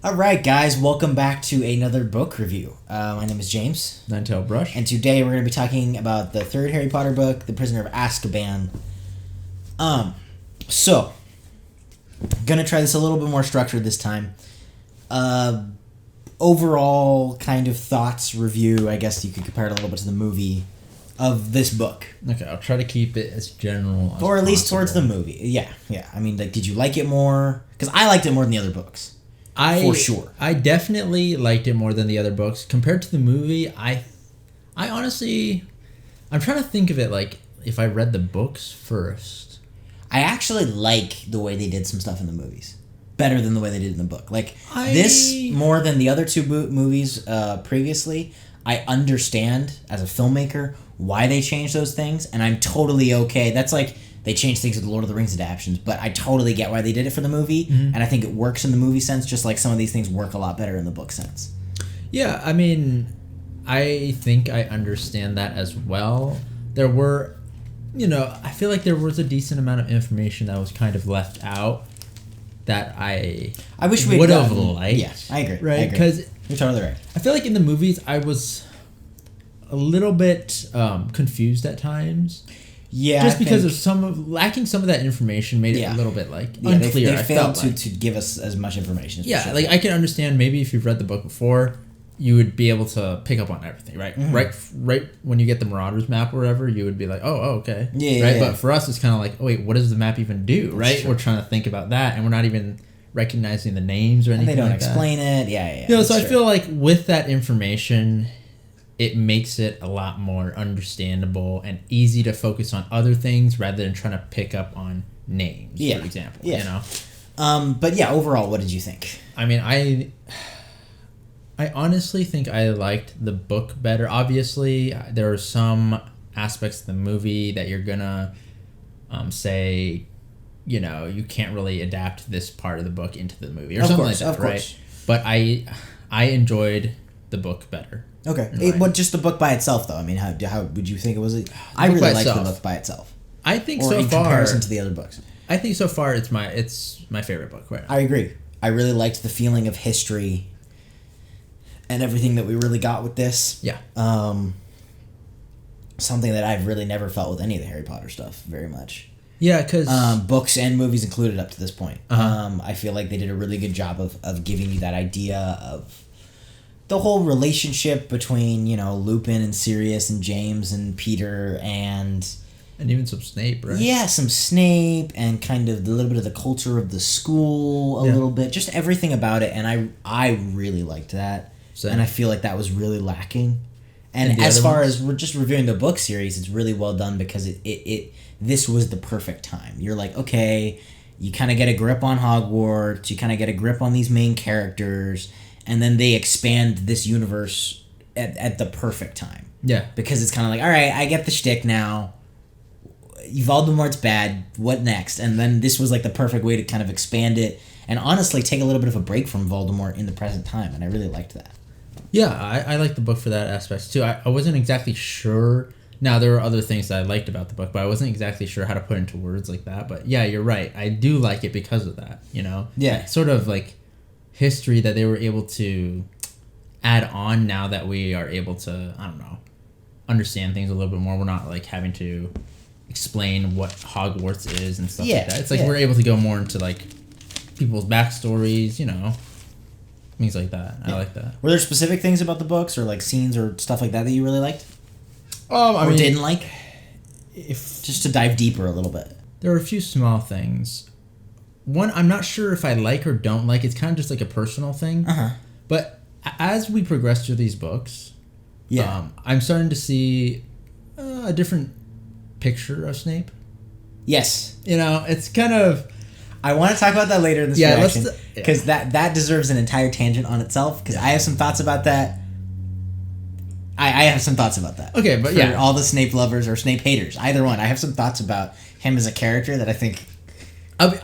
All right, guys, welcome back to another book review. My name is James. Ninetailedbrush. And today we're going to be talking about the third Harry Potter book, The Prisoner of Azkaban. So, gonna try this a little bit more structured this time. Overall kind of thoughts review, I guess you could compare it a little bit to the movie of this book. Okay, I'll try to keep it as general as Or at least possible. towards the movie. Yeah. I mean, like, did you like it more? Because I liked it more than the other books. For sure. I definitely liked it more than the other books. Compared to the movie, I honestly... I'm trying to think of it like if I read the books first. I actually like the way they did some stuff in the movies. Better than the way they did in the book. Like, this, more than the other two movies previously, I understand, as a filmmaker, why they changed those things, and I'm totally okay. That's like... They changed things with the Lord of the Rings adaptations, but I totally get why they did it for the movie, and I think it works in the movie sense, just like some of these things work a lot better in the book sense. Yeah, I mean, I think I understand that as well. There were, I feel like there was a decent amount of information that was kind of left out that I wish we would have liked. Yeah, I agree. Right? Because you're totally right. I feel like in the movies I was a little bit confused at times. Yeah, just because of lacking some of that information made it a little bit unclear. They failed to give us as much information. Yeah, like I can understand maybe if you've read the book before, you would be able to pick up on everything, right? Mm-hmm. Right when you get the Marauders map or whatever, you would be like, oh, okay, right. But for us, it's kind of like, oh wait, what does the map even do, right? Sure. We're trying to think about that, and we're not even recognizing the names or anything. And they don't like explain it. Yeah. So I feel like with that information, it makes it a lot more understandable and easy to focus on other things rather than trying to pick up on names, for example. Yeah. But yeah, overall, what did you think? I mean, I honestly think I liked the book better. Obviously, there are some aspects of the movie that you're gonna say, you can't really adapt this part of the book into the movie or something like that, right? But I enjoyed the book better. Okay, but just the book by itself, though. I mean, how would you think it was? I really liked the book by itself. I think in comparison to the other books. I think so far it's my favorite book right now. I agree. I really liked the feeling of history and everything that we really got with this. Yeah. Something that I've really never felt with any of the Harry Potter stuff very much. Yeah, because books and movies included up to this point. I feel like they did a really good job of giving you that idea of the whole relationship between, Lupin and Sirius and James and Peter and even some Snape, right? Yeah, some Snape and kind of a little bit of the culture of the school, a little bit, just everything about it, and I really liked that. Same. And I feel like that was really lacking. And as far as we're just reviewing the book series, it's really well done because this was the perfect time. You're like, okay, you kind of get a grip on Hogwarts, you kind of get a grip on these main characters, and then they expand this universe at the perfect time. Yeah. Because it's kind of like, all right, I get the shtick now. Voldemort's bad. What next? And then this was like the perfect way to kind of expand it and honestly take a little bit of a break from Voldemort in the present time. And I really liked that. Yeah, I like the book for that aspect too. I wasn't exactly sure. Now, there were other things that I liked about the book, but I wasn't exactly sure how to put into words like that. But yeah, you're right. I do like it because of that, Yeah. That sort of like history that they were able to add on now that we are able to, I don't know, understand things a little bit more. We're not like having to explain what Hogwarts is and stuff like that. It's like we're able to go more into like people's backstories, things like that. I like that. Were there specific things about the books or like scenes or stuff like that you really liked? I mean, didn't like? Just to dive deeper a little bit. There were a few small things. One, I'm not sure if I like or don't like. It's kind of just like a personal thing. But as we progress through these books, I'm starting to see a different picture of Snape. Yes. It's kind of... I want to talk about that later in this reaction because that deserves an entire tangent on itself because I have some thoughts about that. I have some thoughts about that. Okay, but for all the Snape lovers or Snape haters, either one, I have some thoughts about him as a character that I think...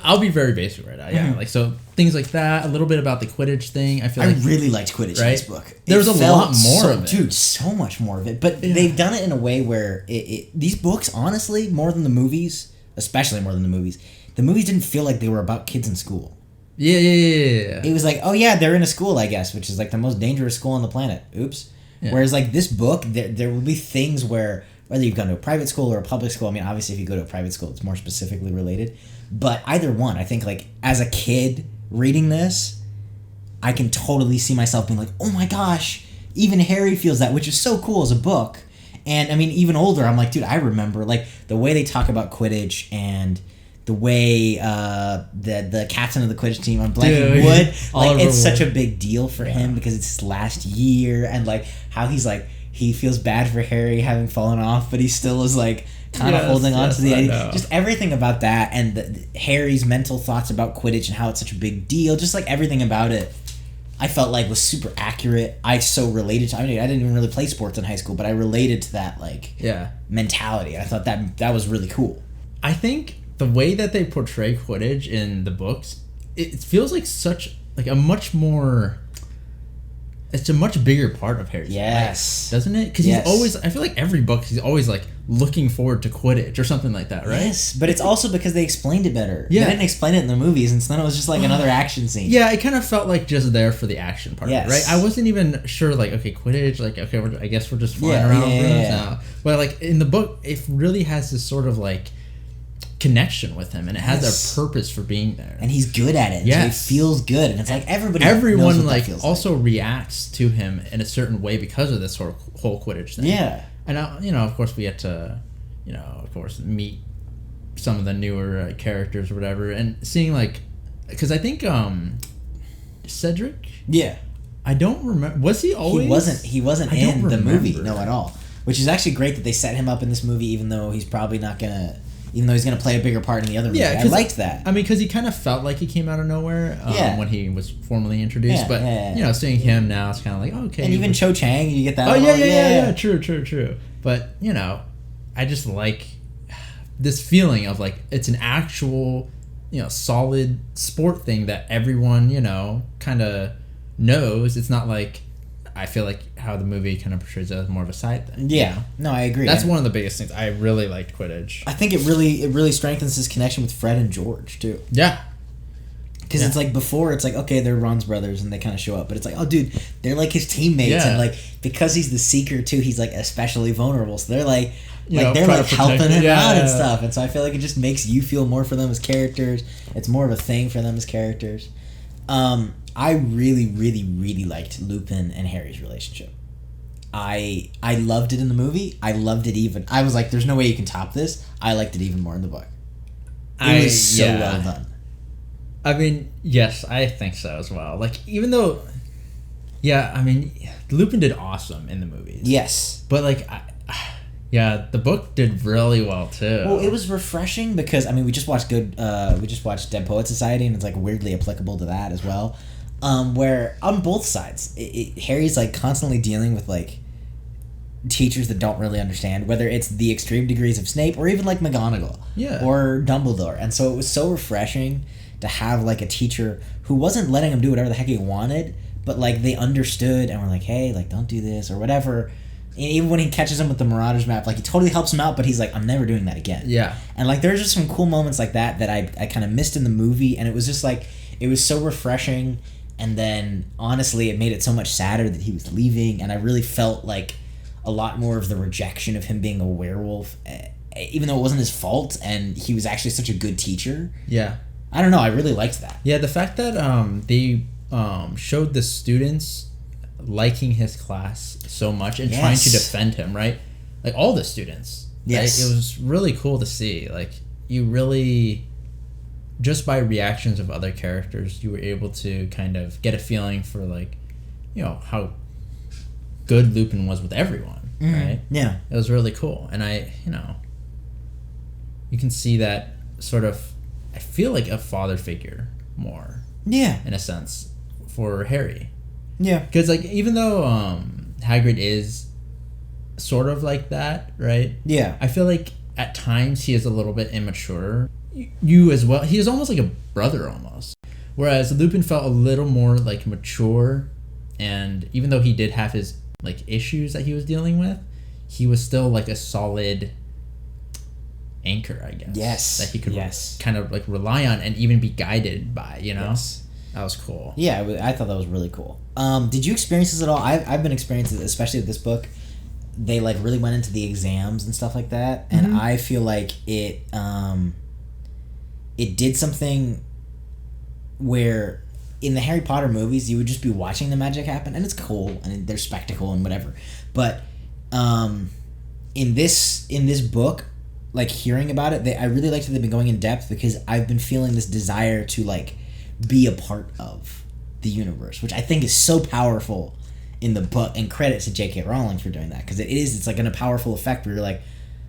I'll be very basic right now. Yeah, like so things like that. A little bit about the Quidditch thing. I really liked Quidditch in this book. There's a lot more of it, dude. So much more of it. But they've done it in a way where these books, honestly, more than the movies, especially more than the movies didn't feel like they were about kids in school. Yeah. It was like, oh yeah, they're in a school, I guess, which is like the most dangerous school on the planet. Oops. Yeah. Whereas like this book, there will be things where, whether you've gone to a private school or a public school, I mean, obviously if you go to a private school, it's more specifically related. But either one, I think like as a kid reading this, I can totally see myself being like, oh my gosh, even Harry feels that, which is so cool as a book. And I mean, even older, I'm like, dude, I remember like the way they talk about Quidditch and the way the captain of the Quidditch team on Blanking Wood, like it's such a big deal for him because it's his last year, and like how he's like, he feels bad for Harry having fallen off, but he still is like kind of holding on to the idea. Just everything about that, and Harry's mental thoughts about Quidditch and how it's such a big deal. Just like everything about it, I felt like was super accurate. I so related to. I mean, I didn't even really play sports in high school, but I related to that like mentality. I thought that was really cool. I think the way that they portray Quidditch in the books, it feels like such like a much more. It's a much bigger part of Harry's life, doesn't it? Because he's always, I feel like every book, he's always like looking forward to Quidditch or something like that, right? Yes, but it's also because they explained it better. Yeah. They didn't explain it in the movies, and so then it was just like another action scene. Yeah, it kind of felt like just there for the action part of it, right? I wasn't even sure, like, okay, Quidditch, like, okay, I guess we're just flying around rooms now. But like in the book, it really has this sort of like connection with him, and it has a purpose for being there, and he's good at it. So he feels good, and it's like everyone like also reacts to him in a certain way because of this whole Quidditch thing. And of course we get to of course meet some of the newer characters or whatever, and seeing like, because I think Cedric, I don't remember, was he always, he wasn't in the movie at all, which is actually great that they set him up in this movie, even though he's probably not gonna, even though he's going to play a bigger part in the other movie. I liked that. I mean, because he kind of felt like he came out of nowhere when he was formally introduced. But, seeing him now, it's kind of like, okay. And even Cho Chang, you get that. Oh, yeah. True. But, I just like this feeling of, like, it's an actual, solid sport thing that everyone, kind of knows. It's not like, I feel like how the movie kind of portrays it as more of a side thing. Yeah, no, I agree. That's one of the biggest things. I really liked Quidditch. I think it really strengthens his connection with Fred and George too. Yeah, because it's like before, it's like, okay, they're Ron's brothers and they kind of show up, but it's like, oh, dude, they're like his teammates, and like because he's the seeker too, he's like especially vulnerable. So they're like they're like helping him out and stuff, and so I feel like it just makes you feel more for them as characters. It's more of a thing for them as characters. I really, really, really liked Lupin and Harry's relationship. I loved it in the movie. I loved it even. I was like, there's no way you can top this. I liked it even more in the book. It was so well done. I mean, yes, I think so as well. Like, even though, I mean, Lupin did awesome in the movies. Yes. But, like, the book did really well too. Well, it was refreshing because, I mean, we just watched Dead Poets Society, and it's like weirdly applicable to that as well. Where on both sides, Harry's like constantly dealing with like teachers that don't really understand, whether it's the extreme degrees of Snape or even like McGonagall or Dumbledore. And so it was so refreshing to have like a teacher who wasn't letting him do whatever the heck he wanted, but like they understood and were like, hey, like don't do this or whatever. And even when he catches him with the Marauders map, like he totally helps him out, but he's like, I'm never doing that again. Yeah. And like there's just some cool moments like that I kind of missed in the movie, and it was just like, it was so refreshing. And then, honestly, it made it so much sadder that he was leaving, and I really felt like a lot more of the rejection of him being a werewolf, even though it wasn't his fault, and he was actually such a good teacher. Yeah. I don't know, I really liked that. Yeah, the fact that they showed the students liking his class so much and trying to defend him, right? Like, all the students. Yes. Right? It was really cool to see. Like, you really... just by reactions of other characters, you were able to kind of get a feeling for, like, how good Lupin was with everyone, right? Yeah. It was really cool. And you can see that sort of, I feel like a father figure more. Yeah. In a sense, for Harry. Yeah. Because, like, even though Hagrid is sort of like that, right? Yeah. I feel like at times he is a little bit immature. You as well. He is almost like a brother almost. Whereas Lupin felt a little more like mature, and even though he did have his like issues that he was dealing with, he was still like a solid anchor, I guess. Yes. That he could kind of like rely on and even be guided by, Yes. That was cool. Yeah, I thought that was really cool. Did you experience this at all? I've been experiencing it, especially with this book. They like really went into the exams and stuff like that, and I feel like it did something where in the Harry Potter movies you would just be watching the magic happen, and it's cool and there's spectacle and whatever. But in this book, like hearing about it, I really liked that they've been going in depth because I've been feeling this desire to like be a part of the universe, which I think is so powerful in the book, and credit to J.K. Rowling for doing that, because it's like in a powerful effect where you're like,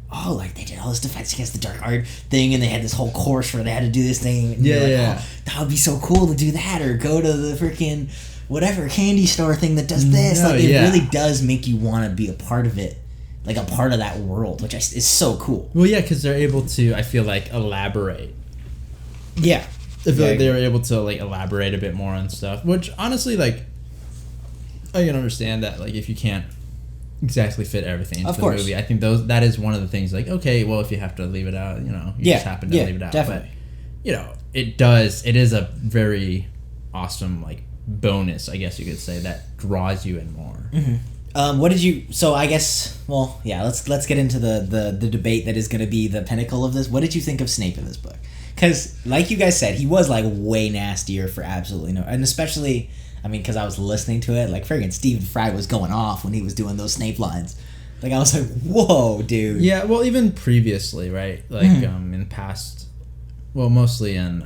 oh, like they did all this defense against the dark art thing, and they had this whole course where they had to do this thing, and you're like, oh, that would be so cool to do that, or go to the freaking whatever candy store thing that does this. Like it really does make you want to be a part of it, like a part of that world, which is so cool. Well, yeah, because they're able to, I feel like, elaborate. Yeah. I feel like they were able to like elaborate a bit more on stuff, which honestly, like, I can understand that, like, if you can't exactly fit everything into the movie, I think that is one of the things, like, okay, well, if you have to leave it out, you know, you just happen to leave it out. Definitely. But, you know, it is a very awesome, like, bonus, I guess you could say, that draws you in more. Mm-hmm. What did you, so I guess, well, yeah, let's get into the debate that is going to be the pinnacle of this. What did you think of Snape in this book? Because, like you guys said, he was, like, way nastier for absolutely no... And especially, I mean, because I was listening to it, like, friggin' Stephen Fry was going off when he was doing those Snape lines. Like, I was like, whoa, dude. Yeah, well, even previously, right? Like, in past... Well, mostly in...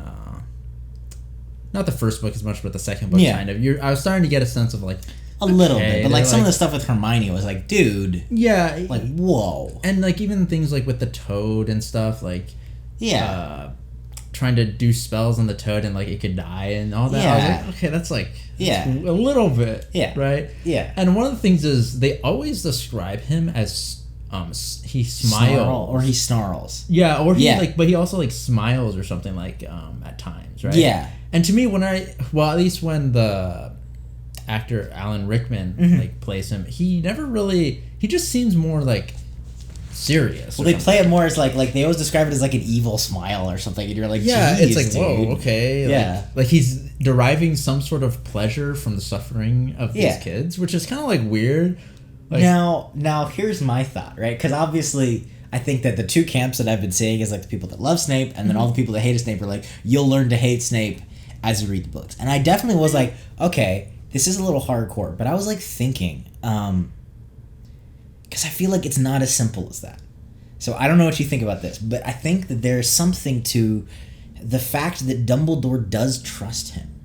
not the first book as much, but the second book, kind of. I was starting to get a sense of, like... A little bit, but, like, some of the stuff with Hermione was like, dude. Yeah. Like, whoa. And, like, even things, like, with the toad and stuff, like... Yeah. Trying to do spells on the toad and like it could die and all that. Yeah. I was like, okay, that's like a little bit. Yeah. Right? Yeah. And one of the things is they always describe him as he smiles. Or he snarls. Yeah, or he like, but he also like smiles or something like at times, right? Yeah. And to me, at least when the actor Alan Rickman like plays him, he just seems more like serious. Well, they play it more as like they always describe it as like an evil smile or something, and you're like, it's like, dude. whoa, okay. Yeah. Like he's deriving some sort of pleasure from the suffering of these kids, which is kind of like weird. Like, now here's my thought, right? Because obviously I think that the two camps that I've been seeing is like the people that love Snape, and then all the people that hate Snape are like, you'll learn to hate Snape as you read the books. And I definitely was like, okay, this is a little hardcore, but I was like thinking, because I feel like it's not as simple as that. So I don't know what you think about this, but I think that there's something to the fact that Dumbledore does trust him.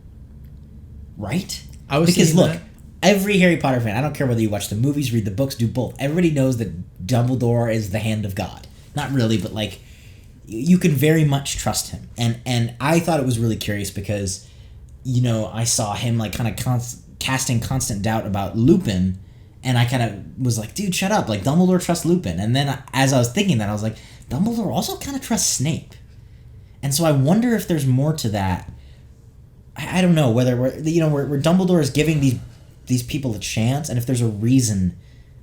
Right? Because look, every Harry Potter fan, I don't care whether you watch the movies, read the books, do both, everybody knows that Dumbledore is the hand of God. Not really, but like, you can very much trust him. And I thought it was really curious because, you know, I saw him like kind of casting constant doubt about Lupin. And I kind of was like, dude, shut up. Like, Dumbledore trusts Lupin. And then as I was thinking that, I was like, Dumbledore also kind of trusts Snape. And so I wonder if there's more to that. I don't know whether where Dumbledore is giving these people a chance, and if there's a reason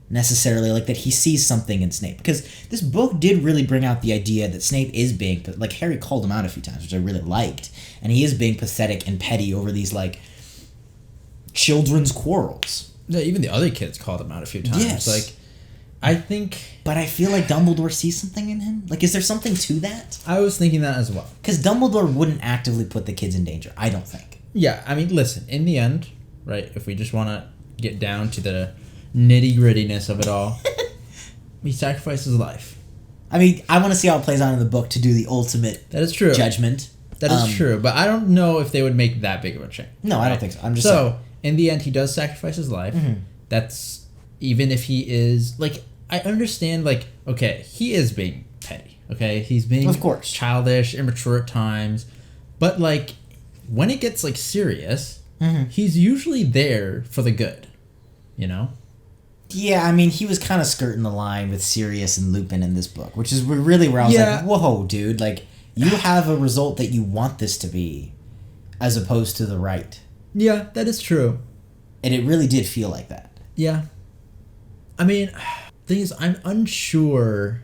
necessarily like that he sees something in Snape. Because this book did really bring out the idea that Snape is being, like, Harry called him out a few times, which I really liked. And he is being pathetic and petty over these, like, children's quarrels. Yeah, even the other kids called him out a few times. Yes. Like, I think... But I feel like Dumbledore sees something in him. Like, is there something to that? I was thinking that as well. Because Dumbledore wouldn't actively put the kids in danger, I don't think. Yeah, I mean, listen, in the end, right, if we just want to get down to the nitty-grittiness of it all, he sacrificed his life. I mean, I want to see how it plays out in the book to do the ultimate that is true. Judgment. That is true, but I don't know if they would make that big of a change. No, right? I don't think so. I'm just saying. In the end, he does sacrifice his life. Mm-hmm. That's, even if he is, like, I understand, like, okay, he is being petty, okay? He's being, of course, childish, immature at times, but, like, when it gets, like, serious, he's usually there for the good, you know? Yeah, I mean, he was kind of skirting the line with Sirius and Lupin in this book, which is really where I was like, whoa, dude, like, you have a result that you want this to be, as opposed to the right. Yeah, that is true. And it really did feel like that. Yeah. I mean, thing is, I'm unsure.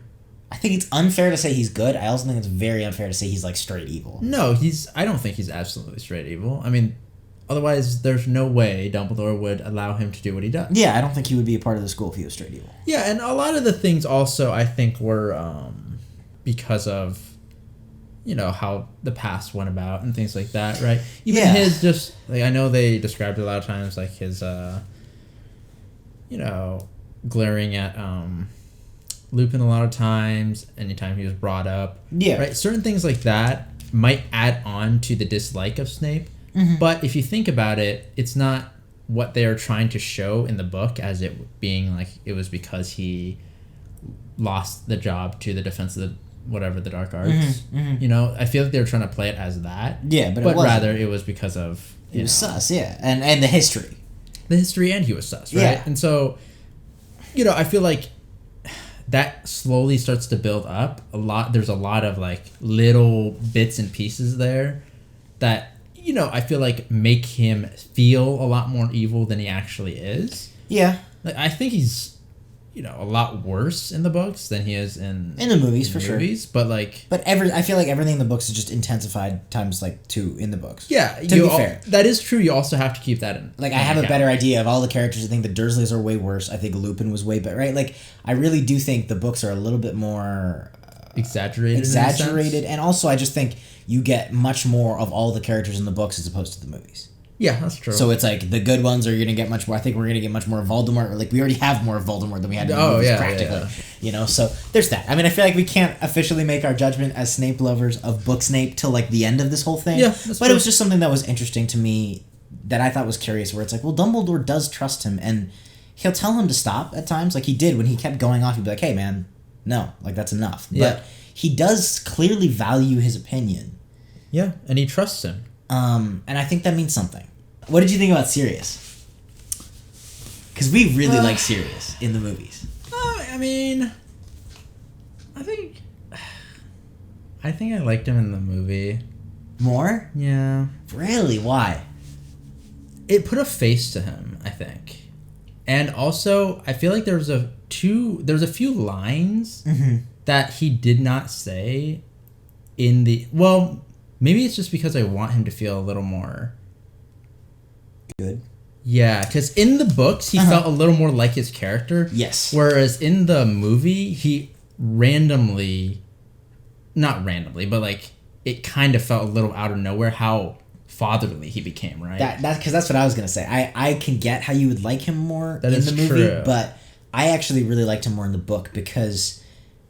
I think it's unfair to say he's good. I also think it's very unfair to say he's, like, straight evil. No, I don't think he's absolutely straight evil. I mean, Otherwise, there's no way Dumbledore would allow him to do what he does. Yeah, I don't think he would be a part of the school if he was straight evil. Yeah, and a lot of the things also, I think, were because of, how the past went about and things like that, right? Even his just, like, I know they described it a lot of times, like, his, glaring at Lupin a lot of times, anytime he was brought up. Yeah. Right? Certain things like that might add on to the dislike of Snape. Mm-hmm. But if you think about it, it's not what they're trying to show in the book as it being like it was because he lost the job to the defense of the dark arts. Mm-hmm, mm-hmm. I feel like they were trying to play it as that. Yeah, but rather it was because of he was sus, yeah, and the history. The history, and he was sus, right? Yeah. And so, I feel like that slowly starts to build up a lot. There's a lot of like little bits and pieces there that I feel like make him feel a lot more evil than he actually is. Yeah. Like, I think he's, a lot worse in the books than he is in the movies, for sure. But I feel like everything in the books is just intensified times like 2 in the books. Yeah. To be fair. That is true. You also have to keep that in. Like, I have a better idea of all the characters. I think the Dursleys are way worse. I think Lupin was way better, right? Like, I really do think the books are a little bit more... Exaggerated. And also, I just think you get much more of all the characters in the books as opposed to the movies. Yeah, that's true. So it's like the good ones are going to get much more. I think we're going to get much more Voldemort. Like, we already have more Voldemort than we had in the movies, practically. Yeah. So there's that. I mean, I feel like we can't officially make our judgment as Snape lovers of book Snape till like the end of this whole thing. Yeah, that's true. It was just something that was interesting to me that I thought was curious, where it's like, well, Dumbledore does trust him, and he'll tell him to stop at times. Like he did when he kept going off. He'd be like, hey, man, no, like that's enough. Yeah. But he does clearly value his opinion. Yeah, and he trusts him. And I think that means something. What did you think about Sirius? Because we really like Sirius in the movies. I mean, I think I liked him in the movie. More? Yeah. Really? Why? It put a face to him, I think. And also, I feel like there was a few lines that he did not say in the... Well, maybe it's just because I want him to feel a little more... good. Yeah, because in the books, he felt a little more like his character. Yes. Whereas in the movie, he randomly... Not randomly, but like, it kind of felt a little out of nowhere how fatherly he became, right? Because that's what I was going to say. I can get how you would like him more in the movie, true. But I actually really liked him more in the book because,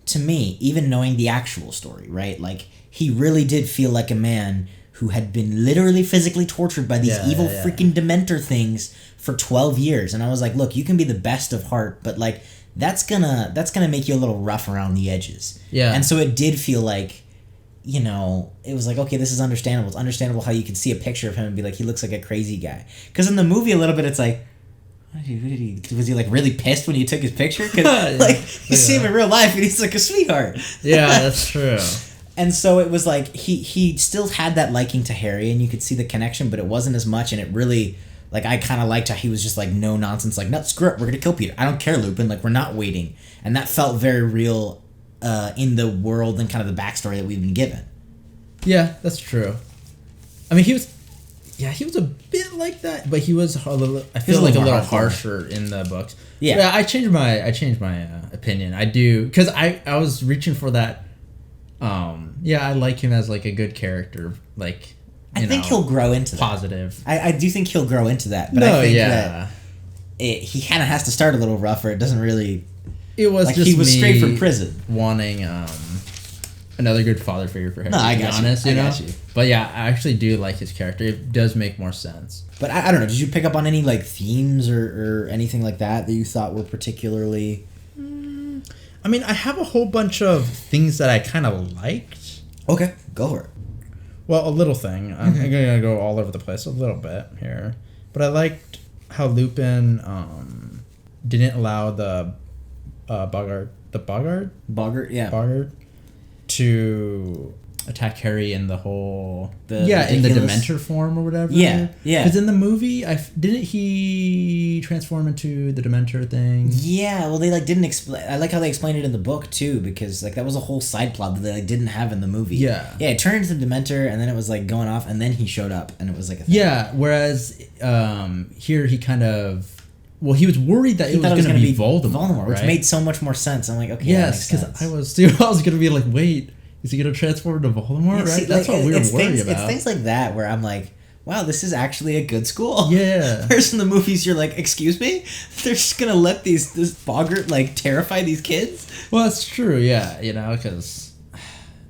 to me, even knowing the actual story, right? Like, he really did feel like a man who had been literally physically tortured by these evil freaking Dementor things for 12 years. And I was like, look, you can be the best of heart, but like, that's gonna make you a little rough around the edges. Yeah. And so it did feel like, it was like, okay, this is understandable. It's understandable how you can see a picture of him and be like, he looks like a crazy guy. Because in the movie, a little bit, it's like, was he like really pissed when you took his picture? Because like, you see him in real life and he's like a sweetheart. Yeah, that's true. And so it was like, he still had that liking to Harry and you could see the connection, but it wasn't as much, and it really... Like, I kind of liked how he was just, like, no nonsense. Like, no, screw it. We're going to kill Peter. I don't care, Lupin. Like, we're not waiting. And that felt very real in the world and kind of the backstory that we've been given. Yeah, that's true. I mean, he was a bit like that, but he was a little... I feel like a little harsher in the books. Yeah. I changed my opinion. I do... Because I was reaching for that... I like him as, like, a good character. Like... I think he'll grow into that. Positive. I do think he'll grow into that. But I think that he kind of has to start a little rougher. It doesn't really... It was like just he was me straight from prison. Wanting another good father figure for him, to be honest. I got you. But yeah, I actually do like his character. It does make more sense. But I don't know. Did you pick up on any like themes or anything like that you thought were particularly... I mean, I have a whole bunch of things that I kind of liked. Okay, go for it. Well, a little thing. I'm going to go all over the place a little bit here. But I liked how Lupin didn't allow the Boggart yeah. Boggart to attack Harry in the whole in ridiculous? the Dementor form or whatever. Yeah. Because in the movie, didn't he transform into the Dementor thing? Yeah, well, they like didn't explain. I like how they explained it in the book too, because like that was a whole side plot that they like didn't have in the movie. Yeah, it turned into Dementor, and then it was like going off, and then he showed up, and it was like a thing. Yeah. Whereas here he kind of. Well, he was worried that it was going to be Voldemort, which right? made so much more sense. I'm like, okay, yes, because I was too. I was going to be like, wait, is he going to transform into Voldemort? Right? See, that's what we were worried about. It's things like that where I'm like, wow, this is actually a good school. Yeah. Whereas in the movies, you're like, excuse me, they're just going to let this boggart like terrify these kids. Well, that's true. Yeah, because.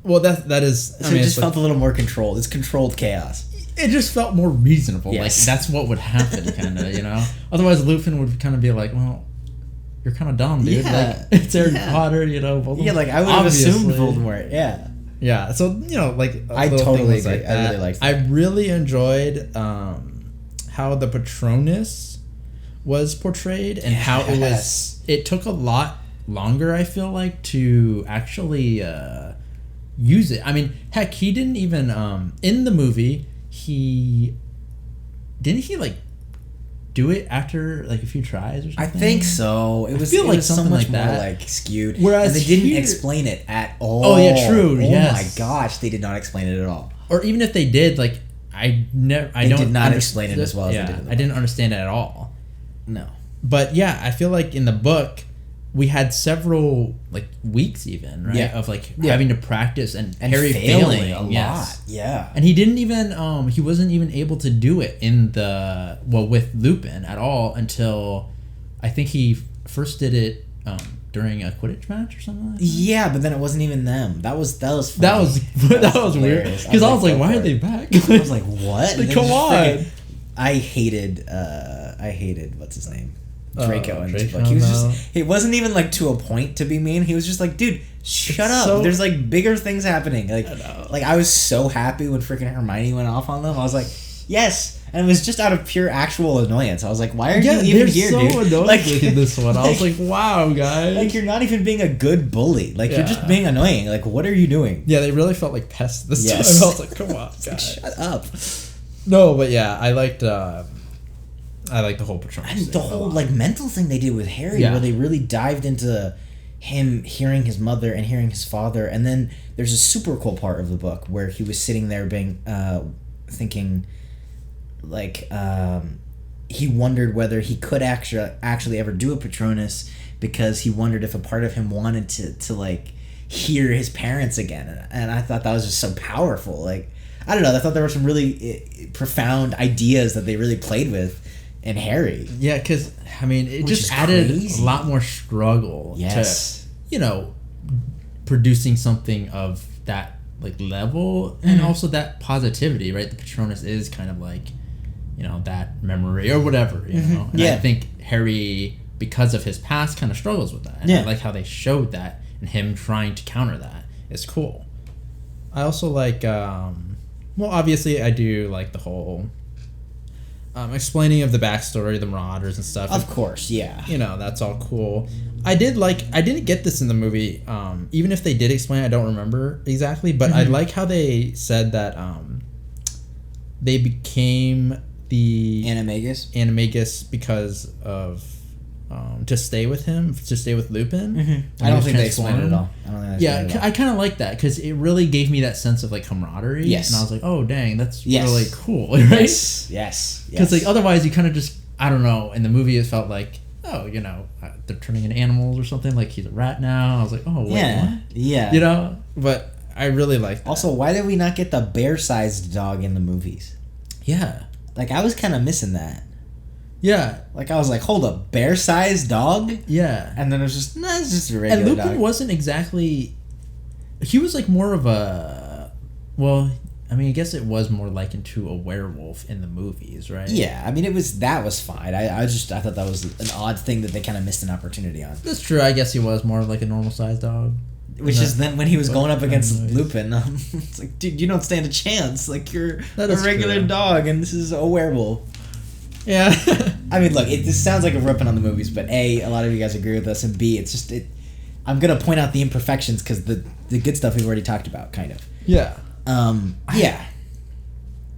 Well, that is. So it just felt a little more controlled. It's controlled chaos. It just felt more reasonable. Yes. Like, that's what would happen, kind of, Otherwise, Lupin would kind of be like, well, you're kind of dumb, dude. Yeah. Like, it's Harry Potter, Voldemort. Yeah, like, I would have assumed Voldemort, yeah. Yeah, so, like, I totally agree. Like that. I really liked that. I really enjoyed how the Patronus was portrayed and how it took a lot longer, I feel like, to actually use it. I mean, heck, he didn't even, in the movie... Didn't he like do it after like a few tries or something? I think so. It was like so something much like that. more like skewed. Whereas and they didn't explain it at all. Oh yeah, true. Oh yes. my gosh, they did not explain it at all. Or even if they did, like I did not explain it as well as they did in the book. I didn't understand it at all. No. But yeah, I feel like in the book we had several like weeks even, right? Yeah. Of like having to practice and Harry failing a yes. lot. Yeah. And he didn't even he wasn't even able to do it with Lupin at all until I think he first did it during a Quidditch match or something like that. Yeah, but then it wasn't even them. That was funny. that was weird because I was like, why are they back? I was like, what? Like, come on. I hated what's his name? Draco in this book. He was it wasn't even like to a point to be mean. He was just like, dude, shut up. There's like bigger things happening. Like I was so happy when freaking Hermione went off on them. I was like, yes. And it was just out of pure actual annoyance. I was like, why are you even here, dude? Annoying like in this one. I was like, wow, guys. Like you're not even being a good bully. Like you're just being annoying. Like what are you doing? Yeah, they really felt like pests this time. I was like, come on, guys. Shut up. No, but yeah, I liked the whole Patronus and the whole like mental thing they did with Harry, where they really dived into him hearing his mother and hearing his father, and then there's a super cool part of the book where he was sitting there being thinking like he wondered whether he could actually ever do a Patronus because he wondered if a part of him wanted to like hear his parents again, and I thought that was just so powerful. Like I don't know, I thought there were some really profound ideas that they really played with in Harry. Yeah, because I mean it just added a lot more struggle to producing something of that like level and also that positivity, right? The Patronus is kind of like that memory or whatever, know. And I think Harry, because of his past, kind of struggles with that. And I like how they showed that and him trying to counter that is cool. I also like obviously I do like the whole explaining of the backstory, the Marauders and stuff. Of course, yeah. That's all cool. I didn't get this in the movie. Even if they did explain, I don't remember exactly, but I like how they said that they became the Animagus because of to stay with Lupin. I don't think they explained it at all. I kind of like that because it really gave me that sense of like camaraderie. Yes. And I was like, oh dang, that's really cool, right? Yes. Because like otherwise you kind of just, I don't know, in the movie it felt like, oh, they're turning into animals or something, like he's a rat now. I was like, oh wait, what? Yeah. But I really liked that. Also, why did we not get the bear-sized dog in the movies? Yeah. Like I was kind of missing that. Yeah. Like I was like, hold up, bear-sized dog? Yeah. And then it was just, it's just a regular dog. And Lupin wasn't exactly, he was like more of a, well, I mean, I guess it was more likened to a werewolf in the movies, right? Yeah, I mean, that was fine. I thought that was an odd thing that they kind of missed an opportunity on. That's true. I guess he was more like a normal-sized dog. Which is then when he was going up against Lupin, it's like, dude, you don't stand a chance. Like, you're a regular dog, and this is a werewolf. Yeah. I mean, look, this sounds like a ripping on the movies, but A, a lot of you guys agree with us, and B, it's just, I'm going to point out the imperfections because the good stuff we've already talked about, kind of. Yeah. Yeah.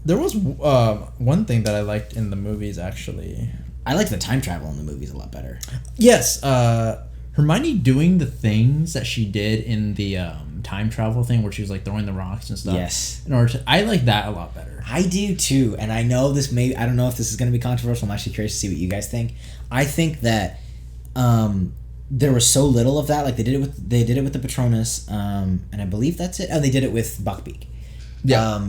There was one thing that I liked in the movies, actually. I liked the time travel in the movies a lot better. Yes. Hermione doing the things that she did in the time travel thing where she was like throwing the rocks and stuff. Yes. I like that a lot better. I do too, and I know this I don't know if this is going to be controversial. I'm actually curious to see what you guys think. I think that there was so little of that. Like they did it with the Patronus, and I believe that's it. Oh, they did it with Buckbeak. Yeah.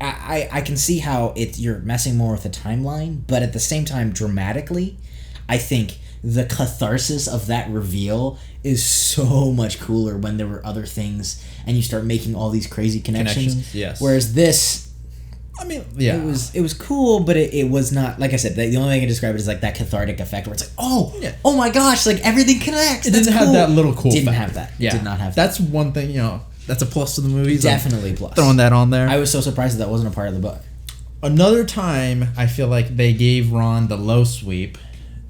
I can see how you're messing more with the timeline, but at the same time, dramatically, I think the catharsis of that reveal is so much cooler when there were other things and you start making all these crazy connections. Yes. Whereas this, I mean, yeah, it was cool, but it was not, like I said, the only way I can describe it is like that cathartic effect where it's like, oh my gosh, like everything connects. It didn't have that little cool. Didn't factor. have that. Yeah. Did not have. That's one thing. That's a plus to the movies. Definitely plus. Throwing that on there. I was so surprised that wasn't a part of the book. Another time, I feel like they gave Ron the low sweep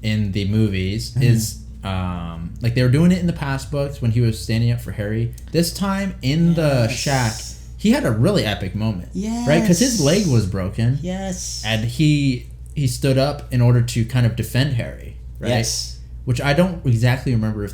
in the movies is like they were doing it in the past books when he was standing up for Harry. This time in the shack, he had a really epic moment. Yes. Right? Because his leg was broken. Yes. And he stood up in order to kind of defend Harry. Right? Yes. Which I don't exactly remember if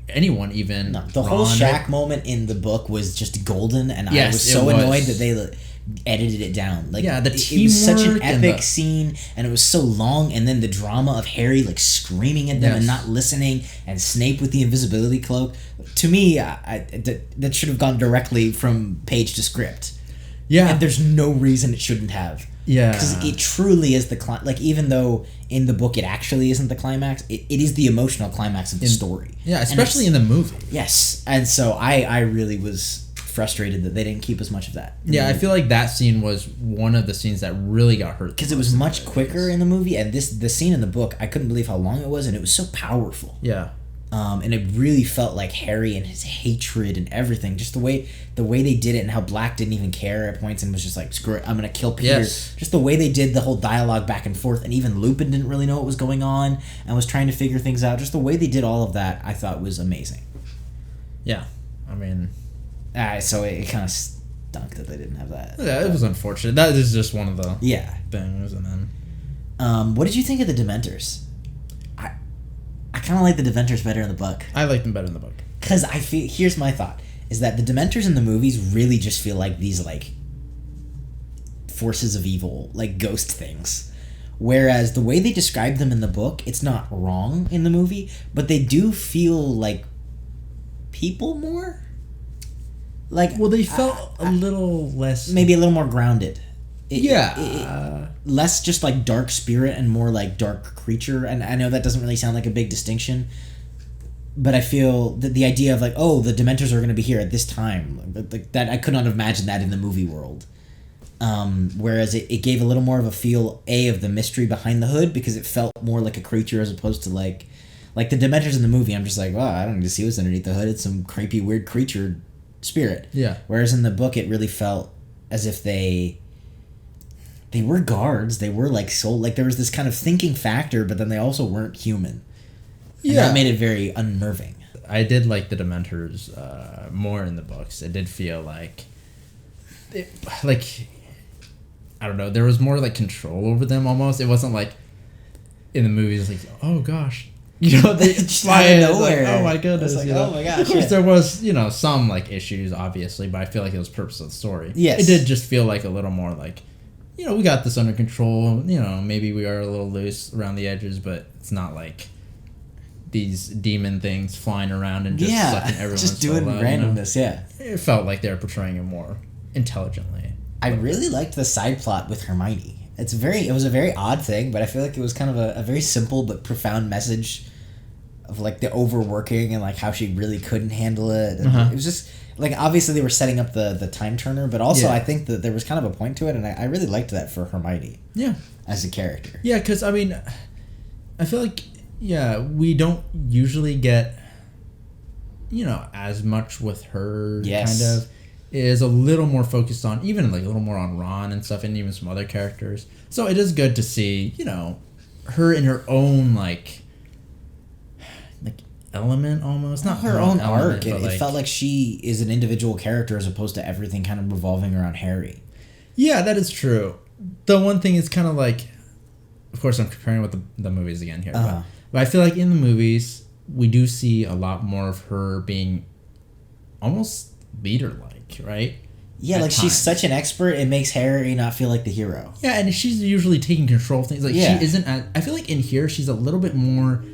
anyone even. No, the whole Shaq moment in the book was just golden, and I was so was. annoyed that they edited it down. Like, yeah, the teamwork. It was such an epic scene, and it was so long, and then the drama of Harry like screaming at them and not listening, and Snape with the invisibility cloak. To me, that should have gone directly from page to script. Yeah, and there's no reason it shouldn't have. Yeah, because it truly is the like, even though in the book it actually isn't the climax, it is the emotional climax of the story. Yeah, especially in the movie. Yes, and so I really was frustrated that they didn't keep as much of that. Yeah, I feel like that scene was one of the scenes that really got hurt because it was much quicker in the movie, and the scene in the book, I couldn't believe how long it was, and it was so powerful. Yeah. And it really felt like Harry and his hatred and everything, just the way they did it, and how Black didn't even care at points and was just like, screw it, I'm gonna kill Peter. Yes. Just the way they did the whole dialogue back and forth, and even Lupin didn't really know what was going on and was trying to figure things out. Just the way they did all of that, I thought was amazing. Yeah, I mean, so it kind of stunk that they didn't have that. Yeah, it was unfortunate. That is just one of the things, and then. What did you think of the Dementors? I kind of like the Dementors better in the book. I like them better in the book. Because I feel... Here's my thought. Is that the Dementors in the movies really just feel like these, like, forces of evil, like ghost things. Whereas the way they describe them in the book, it's not wrong in the movie, but they do feel like people more? Like... Well, they felt a little less... Maybe a little more grounded. Less just like dark spirit and more like dark creature, and I know that doesn't really sound like a big distinction, but I feel that the idea of like, oh, the Dementors are going to be here at this time, like that, I could not imagine that in the movie world. Whereas it gave a little more of a feel of the mystery behind the hood, because it felt more like a creature as opposed to like the Dementors in the movie. I'm just like, wow, I don't need to see what's underneath the hood. It's some creepy weird creature spirit. Yeah. Whereas in the book, it really felt as if they were guards. They were like soul. Like there was this kind of thinking factor, but then they also weren't human. And that made it very unnerving. I did like the Dementors more in the books. It did feel like, I don't know. There was more like control over them almost. It wasn't like in the movies like, oh gosh, they just out of nowhere. Like, oh my goodness! Like, oh my gosh! Of course, there was some like issues obviously, but I feel like it was purpose of the story. Yes, it did just feel like a little more like, we got this under control. Maybe we are a little loose around the edges, but it's not like these demon things flying around and just sucking everyone's just doing soul out, randomness. It felt like they were portraying it more intelligently. I really liked the side plot with Hermione. It was a very odd thing, but I feel like it was kind of a very simple but profound message of like the overworking and like how she really couldn't handle it. And it was just like, obviously they were setting up the time turner, but also I think that there was kind of a point to it, and I really liked that for Hermione. Yeah. As a character. Yeah, because I mean, I feel like we don't usually get as much with her. Kind of. It is a little more focused on, even like a little more on Ron and stuff, and even some other characters. So it is good to see, her in her own like element almost. Not her own arc. It It felt like she is an individual character as opposed to everything kind of revolving around Harry. Yeah, that is true. The one thing is kind of like, of course, I'm comparing with the movies again here, but I feel like in the movies we do see a lot more of her being almost leader-like, right? Yeah, like she's such an expert, it makes Harry not feel like the hero. Yeah, and she's usually taking control of things. Like she isn't. I feel like in here she's a little bit more,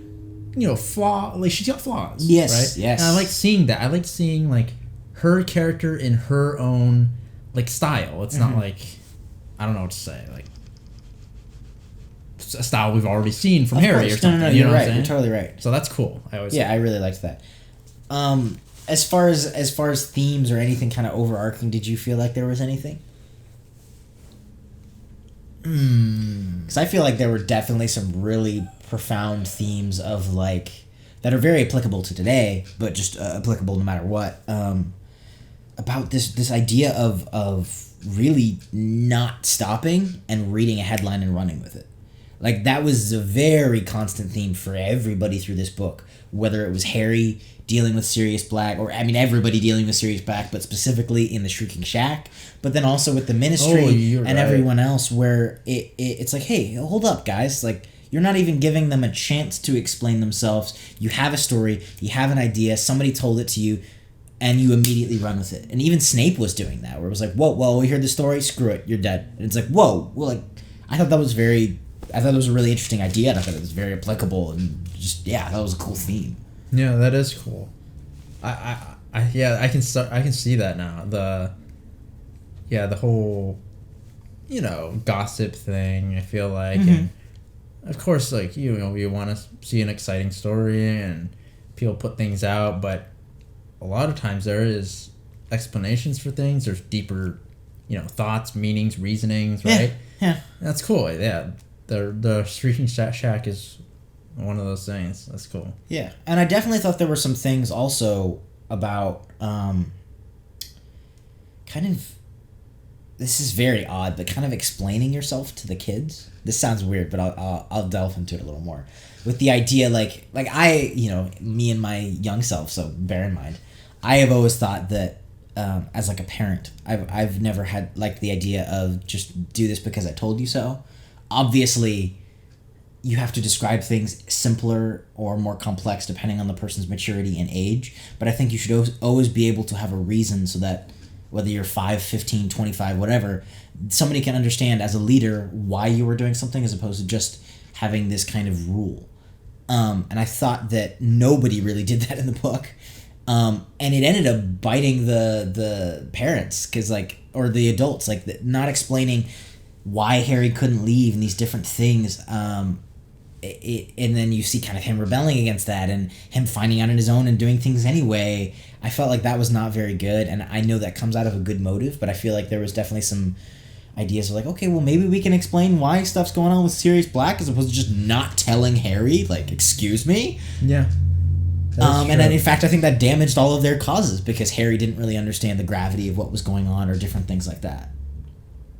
like she's got flaws. Yes, right? yes. And I like seeing that. I like seeing like her character in her own like style. It's not like, I don't know what to say, like a style we've already seen from Harry or something. No, you know you're what right. I'm saying? You're totally right. So that's cool. I really liked that. As far as themes or anything kind of overarching, did you feel like there was anything? Because I feel like there were definitely some really profound themes of like that are very applicable to today, but just applicable no matter what. About this idea of really not stopping and reading a headline and running with it. Like that was a very constant theme for everybody through this book, whether it was Harry dealing with Sirius Black, or everybody dealing with Sirius Black, but specifically in the Shrieking Shack, but then also with the Ministry and everyone else, where it's like, hey, hold up, guys, like you're not even giving them a chance to explain themselves. You have a story, you have an idea, somebody told it to you, and you immediately run with it. And even Snape was doing that, where it was like, whoa, well, we heard the story, screw it, you're dead. And it's like, whoa, well, like I thought that was a really interesting idea, and I thought it was very applicable, and just that was a cool theme. Yeah, that is cool. I can see that now. The whole, gossip thing. I feel like, and of course, like you want to see an exciting story, and people put things out, but a lot of times there is explanations for things. There's deeper, thoughts, meanings, reasonings, right? Yeah. That's cool. Yeah, the Shrieking Shack is one of those things. That's cool. Yeah, and I definitely thought there were some things also about kind of, this is very odd, but kind of explaining yourself to the kids. This sounds weird, but I'll delve into it a little more. With the idea, like I, me and my young self, so bear in mind, I have always thought that as like a parent, I've never had like the idea of just do this because I told you so. Obviously, you have to describe things simpler or more complex depending on the person's maturity and age. But I think you should always be able to have a reason so that whether you're 5, 15, 25, whatever, somebody can understand as a leader why you were doing something as opposed to just having this kind of rule. And I thought that nobody really did that in the book. And it ended up biting the parents, or the adults, not explaining why Harry couldn't leave and these different things. And then you see kind of him rebelling against that and him finding out on his own and doing things anyway. I felt like that was not very good, and I know that comes out of a good motive, but I feel like there was definitely some ideas of like, okay, well, maybe we can explain why stuff's going on with Sirius Black as opposed to just not telling Harry, like, excuse me? Yeah. And then, in fact, I think that damaged all of their causes because Harry didn't really understand the gravity of what was going on or different things like that.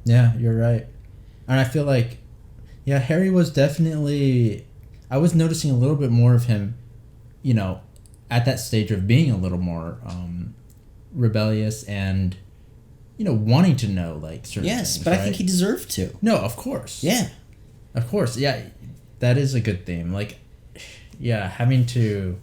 Yeah, you're right. And I feel like, Harry was definitely... I was noticing a little bit more of him, at that stage of being a little more rebellious and, wanting to know, like, certain things, but right? I think he deserved to. No, of course. Yeah. Of course, yeah. That is a good theme. Like, having to...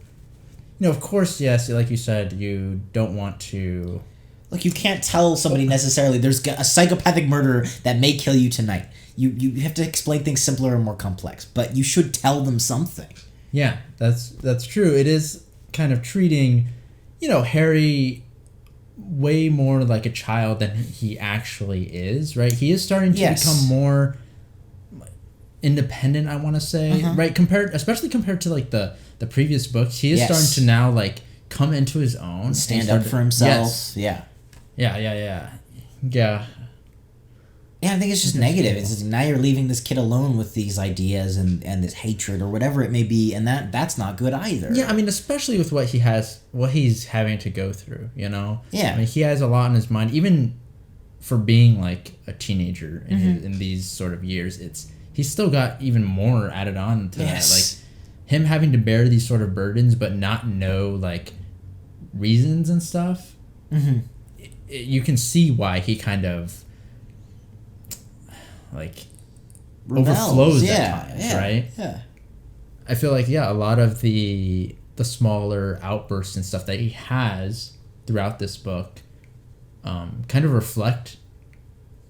of course, yes, like you said, you don't want to... Like, you can't tell somebody necessarily there's a psychopathic murderer that may kill you tonight. You have to explain things simpler and more complex, but you should tell them something. Yeah, that's true. It is kind of treating, Harry way more like a child than he actually is, right? He is starting to become more independent, I want to say, right? Especially compared to like the previous books, he is starting to now like come into his own, stand up for himself. Yes. Yeah. Yeah, I think it's just negative. It's just, now you're leaving this kid alone with these ideas and this hatred or whatever it may be, and that's not good either. Yeah, I mean, especially with what he's having to go through, Yeah. I mean, he has a lot on his mind, even for being like a teenager in these sort of years. He's still got even more added on to that. Like, him having to bear these sort of burdens but not know like reasons and stuff. Mm-hmm. You can see why he kind of like Rebels. overflows at times, right? Yeah. I feel like a lot of the smaller outbursts and stuff that he has throughout this book kind of reflect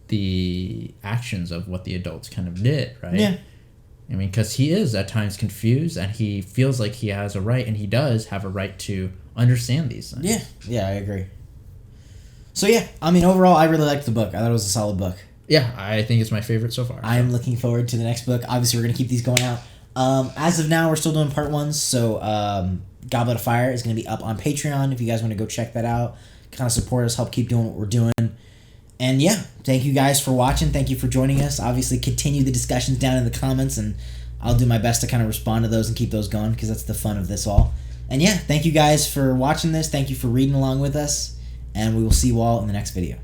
the actions of what the adults kind of did, right? Yeah. I mean, because he is at times confused and he feels like he has a right, and he does have a right to understand these things. Yeah. Yeah, I agree. So yeah, I mean, overall, I really liked the book. I thought it was a solid book. Yeah, I think it's my favorite so far. I am looking forward to the next book. Obviously, we're going to keep these going out. As of now, we're still doing part 1s, so Goblet of Fire is going to be up on Patreon if you guys want to go check that out. Kind of support us, help keep doing what we're doing. And yeah, thank you guys for watching. Thank you for joining us. Obviously, continue the discussions down in the comments, and I'll do my best to kind of respond to those and keep those going, because that's the fun of this all. And yeah, thank you guys for watching this. Thank you for reading along with us, and we will see you all in the next video.